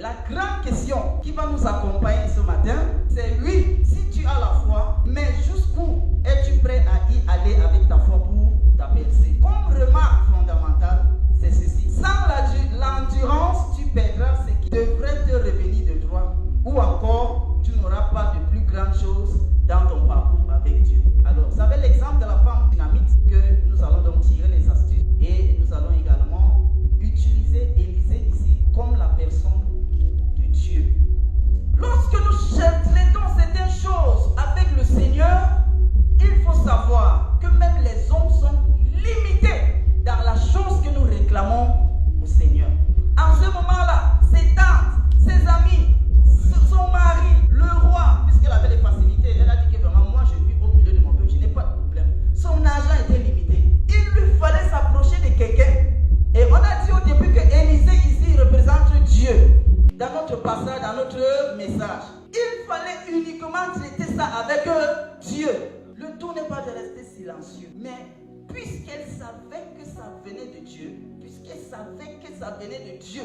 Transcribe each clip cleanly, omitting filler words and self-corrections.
La grande question qui va nous accompagner ce matin, c'est oui, si tu as la foi, mais jusqu'où es-tu prêt à y aller avec ta foi pour ta percée? Comme remarque fondamentale, c'est ceci. Sans l'endurance, tu perdras ce qui devrait te revenir de droit, ou encore, tu n'auras pas de plus grandes choses dans ton parcours avec Dieu. Alors, vous savez l'exemple de la femme dynamite que nous allons donc tirer les astuces et nous allons également utiliser Élisée ici comme la personne de Dieu. Lorsque nous traitons certaines choses avec le Seigneur, il faut savoir que même les hommes sont limités dans la chose que nous réclamons au Seigneur. En ce moment-là, ses tantes, ses amis, son mari, le roi, puisqu'elle avait les facilités, elle a dit que vraiment, moi je vis au milieu de mon peuple, je n'ai pas de problème. Son argent était limité. Il lui fallait s'approcher de quelqu'un. Et on a dit au début que Élisée ici représente Dieu. Dans notre passage, dans notre message, il fallait uniquement traiter ça avec Dieu. Le tout n'est pas de rester silencieux, mais puisqu'elle savait que ça venait de Dieu, puisqu'elle savait que ça venait de Dieu,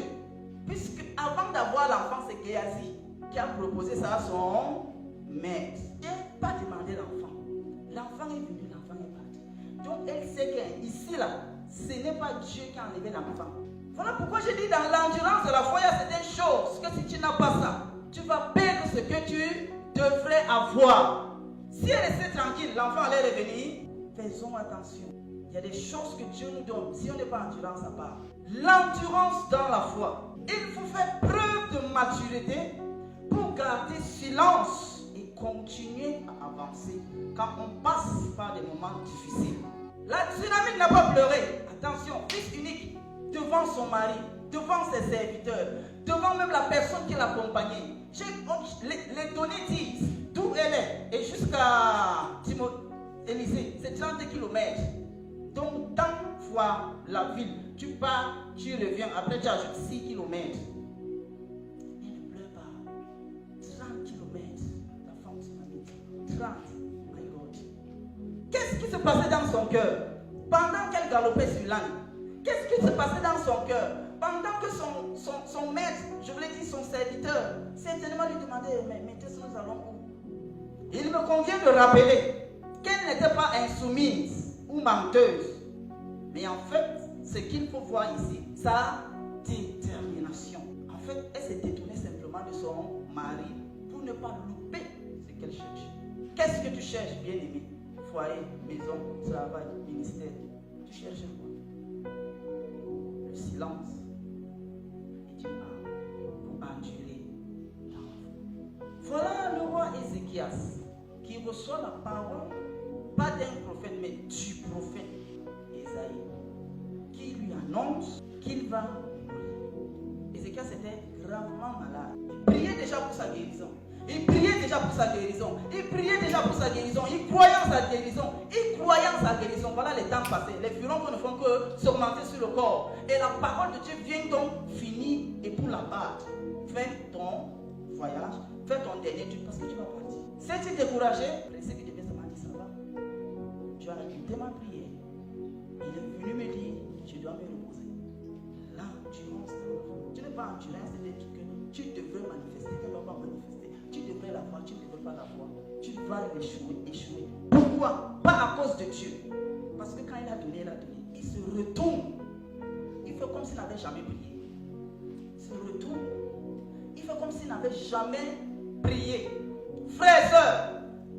puisque avant d'avoir l'enfant, c'est Géasi qui a proposé ça à son maître. Elle n'a pas demandé l'enfant. L'enfant est venu, l'enfant est parti. Donc elle sait qu'ici là, ce n'est pas Dieu qui a enlevé l'enfant. Voilà pourquoi je dis dans l'endurance de la foi, il y a certaines choses que si tu n'as pas ça, tu vas perdre ce que tu devrais avoir. Si elle restait tranquille, l'enfant allait revenir. Faisons attention. Il y a des choses que Dieu nous donne. Si on n'est pas endurant, ça part. L'endurance dans la foi. Il faut faire preuve de maturité pour garder silence et continuer à avancer quand on passe par des moments difficiles. La dynamique n'a pas pleuré. Attention, fils unique, devant son mari, devant ses serviteurs, devant même la personne qui l'accompagnait. Les données disent d'où elle est et jusqu'à Élisée, c'est 30 km. Donc, tant fois la ville, tu pars, tu reviens, après tu ajoutes 6 km. Elle ne pleure pas. 30 km, la femme dynamique. 30, my God. Qu'est-ce qui se passait dans son cœur pendant qu'elle galopait sur l'âne? Qu'est-ce qui se passait dans son cœur pendant que son maître, je voulais dire son serviteur, certainement lui demandait, mais maintenant nous allons où? Il me convient de rappeler qu'elle n'était pas insoumise ou menteuse. Mais en fait, ce qu'il faut voir ici, sa détermination. En fait, elle s'est détournée simplement de son mari pour ne pas louper ce qu'elle cherche. Qu'est-ce que tu cherches, bien-aimé? Foyer, maison, travail, ministère. Tu cherches quoi? Le silence. Et tu parles pour endurer l'enfant. Voilà le roi Ézéchias qui reçoit la parole, pas d'un prophète, mais du prophète Ésaïe, qui lui annonce qu'il va mourir. Ézéchias était gravement malade. Il priait déjà pour sa guérison. Il priait déjà pour sa guérison. Il priait déjà pour sa guérison. Il croyait en sa guérison. Il croyait en sa guérison. Voilà les temps passés. Les furons ne font que s'augmenter sur le corps. Et la parole de Dieu vient donc finir et pour la battre. Fais ton voyage. Fais ton dernier truc parce que tu vas partir. Si tu es découragé, ce que Dieu m'a dit, ça va. Tu as écouté ma prière. Il est venu me dire, je dois me reposer. L'endurance. Tu n'es pas endurant, c'est des trucs que tu devrais manifester, que tu ne vas pas manifester. Tu devrais la voir, tu ne devrais pas la voir. Tu vas échouer. Pourquoi? Pas à cause de Dieu. Parce que quand il a donné, il se retourne. Il fait comme s'il n'avait jamais prié. Il se retourne. Il fait comme s'il n'avait jamais prié. Frères et sœurs,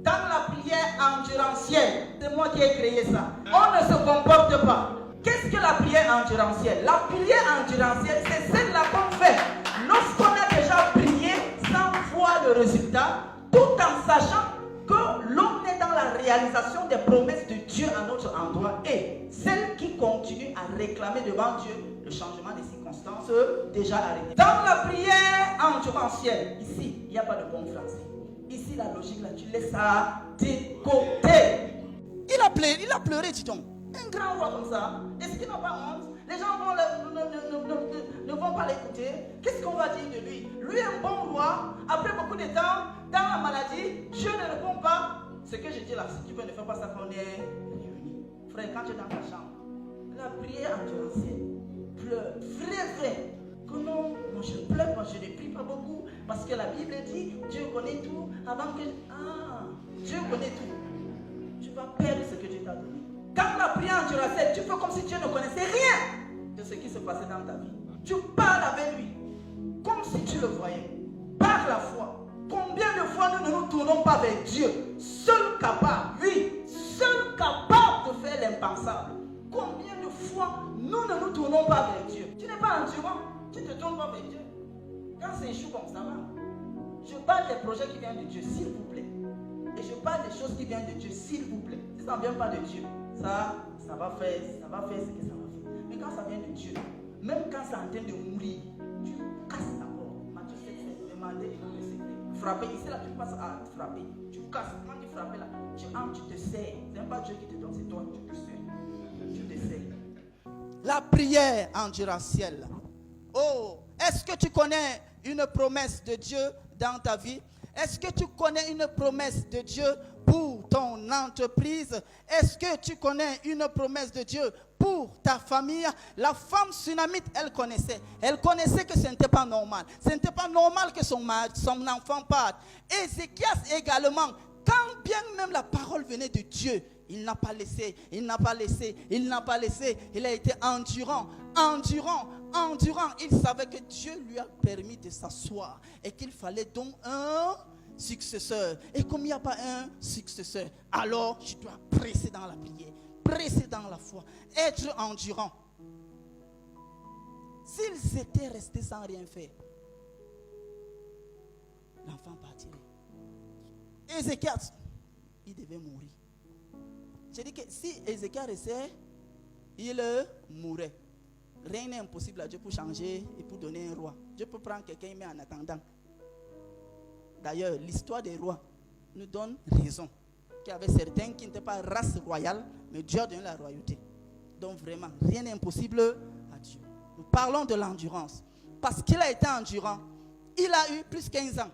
dans la prière endurentielle, c'est moi qui ai créé ça. On ne se comporte pas. Qu'est-ce que la prière endurentielle? La prière endurentielle, c'est celle-là qu'on fait lorsqu'on a déjà prié sans voir le résultat, tout en sachant que l'on est dans la réalisation des promesses de Dieu à notre endroit et celle qui continue à réclamer devant Dieu le changement des circonstances déjà arrêtées. Dans la prière endurentielle, ici, il n'y a pas de bon français. Ici, la logique, là, tu laisses ça de côté. Il a pleuré, dis donc. Un grand roi comme ça, est-ce qu'il n'a pas honte? Les gens ne vont pas l'écouter. Qu'est-ce qu'on va dire de lui? Lui, un bon roi, après beaucoup de temps, dans la maladie, Dieu ne répond pas. Ce que je dis là, si tu peux ne faire pas ça quand on est réunis. Frère, quand tu es dans ta chambre, la prière endurentielle, pleure, vrai. Que non, moi je pleure, moi je ne prie pas Parce que la Bible dit, Dieu connaît tout avant que... Ah, Dieu connaît tout. Tu vas perdre ce que Dieu t'a donné. Quand la prière en Duracell, tu fais comme si Dieu ne connaissait rien de ce qui se passait dans ta vie. Tu parles avec lui, comme si tu le voyais. Par la foi. Combien de fois nous ne nous tournons pas vers Dieu? Seul capable, oui, seul capable de faire l'impensable. Combien de fois nous ne nous tournons pas vers Dieu? Tu n'es pas endurant, tu ne te tournes pas vers Dieu. Quand c'est échoué comme ça va. Je parle des projets qui viennent de Dieu, s'il vous plaît. Et je parle des choses qui viennent de Dieu, s'il vous plaît. Si ça ne vient pas de Dieu, ça va faire ce que ça va faire. Mais quand ça vient de Dieu, même quand c'est en train de mourir, tu casses la porte. Matthieu 7, demandez le secret. Frapper, ici là, tu passes à frapper. Tu casses. Quand tu frappes là, tu entres, tu te sers. Ce n'est pas Dieu qui te donne, c'est toi, tu te sers. Tu te sers. La prière en Duracell. Oh, est-ce que tu connais une promesse de Dieu dans ta vie? Est-ce que tu connais une promesse de Dieu pour ton entreprise? Est-ce que tu connais une promesse de Dieu pour ta famille? La femme sunamite, elle connaissait. Elle connaissait que ce n'était pas normal. Ce n'était pas normal que son enfant parte. Ézéchias également, quand bien même la parole venait de Dieu, il n'a pas laissé. Il a été endurant. Il savait que Dieu lui a permis de s'asseoir et qu'il fallait donc un successeur. Et comme il n'y a pas un successeur, alors tu dois presser dans la prière, presser dans la foi, être endurant. S'ils étaient restés sans rien faire, l'enfant partirait. Ézéchias, il devait mourir. J'ai dit que si Ézéchias restait, il mourrait. Rien n'est impossible à Dieu pour changer et pour donner un roi. Dieu peut prendre quelqu'un et mettre en attendant. D'ailleurs, l'histoire des rois nous donne raison. Qu'il y avait certains qui n'étaient pas race royale, mais Dieu a donné la royauté. Donc vraiment, rien n'est impossible à Dieu. Nous parlons de l'endurance. Parce qu'il a été endurant, il a eu plus de 15 ans.